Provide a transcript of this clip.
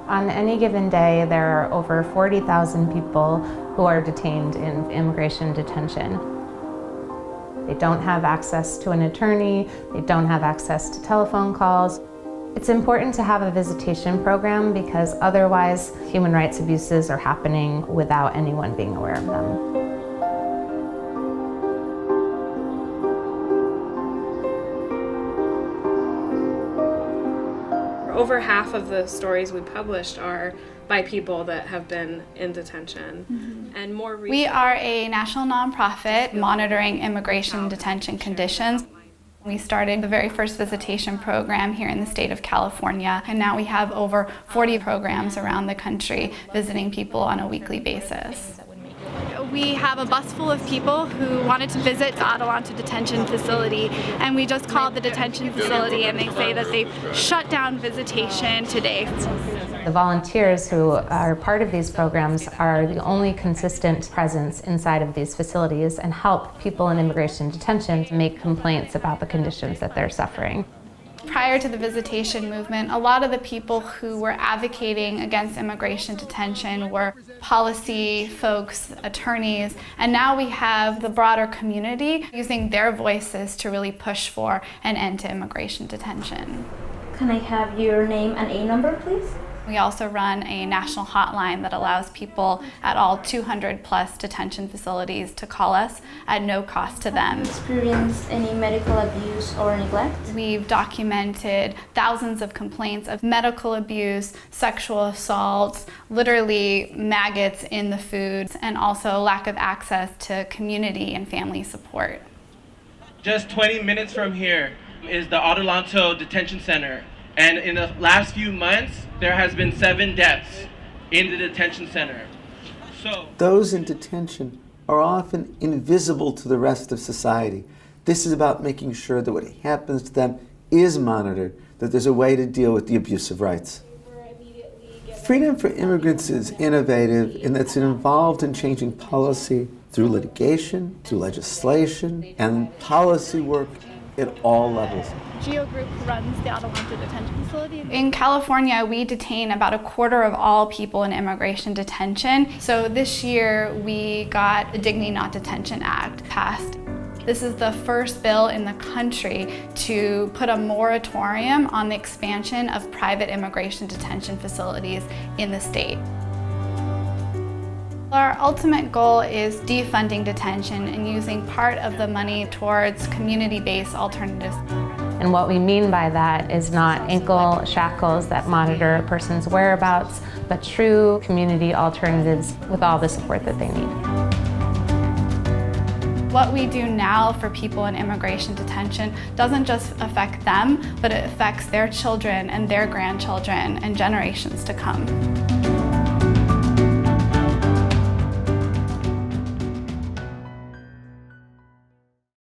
On any given day, there are over 40,000 people who are detained in immigration detention. They don't have access to an attorney, they don't have access to telephone calls. It's important to have a visitation program because otherwise human rights abuses are happening without anyone being aware of them. Over half of the stories we published are by people that have been in detention. Mm-hmm. And more recently, we are a national nonprofit monitoring immigration detention conditions. We started the very first visitation program here in the state of California, and now we have over 40 programs around the country visiting people on a weekly basis. We have a bus full of people who wanted to visit the Adelanto Detention Facility, and we just called the detention facility and they say that they've shut down visitation today. The volunteers who are part of these programs are the only consistent presence inside of these facilities and help people in immigration detention make complaints about the conditions that they're suffering. Prior to the visitation movement, a lot of the people who were advocating against immigration detention were policy folks, attorneys, and now we have the broader community using their voices to really push for an end to immigration detention. Can I have your name and A number, please? We also run a national hotline that allows people at all 200 plus detention facilities to call us at no cost to them. Have you experienced any medical abuse or neglect? We've documented thousands of complaints of medical abuse, sexual assaults, literally maggots in the food, and also lack of access to community and family support. Just 20 minutes from here is the Adelanto Detention Center. And in the last few months, there has been 7 deaths in the detention center. So those in detention are often invisible to the rest of society. This is about making sure that what happens to them is monitored, that there's a way to deal with the abuse of rights. Freedom for Immigrants is innovative in that it's involved in changing policy through litigation, through legislation, and policy work at all levels. Geo Group runs the Adelanto Detention Facility. In California, we detain about a quarter of all people in immigration detention. So this year, we got the Dignity Not Detention Act passed. This is the first bill in the country to put a moratorium on the expansion of private immigration detention facilities in the state. Our ultimate goal is defunding detention and using part of the money towards community-based alternatives. And what we mean by that is not ankle shackles that monitor a person's whereabouts, but true community alternatives with all the support that they need. What we do now for people in immigration detention doesn't just affect them, but it affects their children and their grandchildren and generations to come.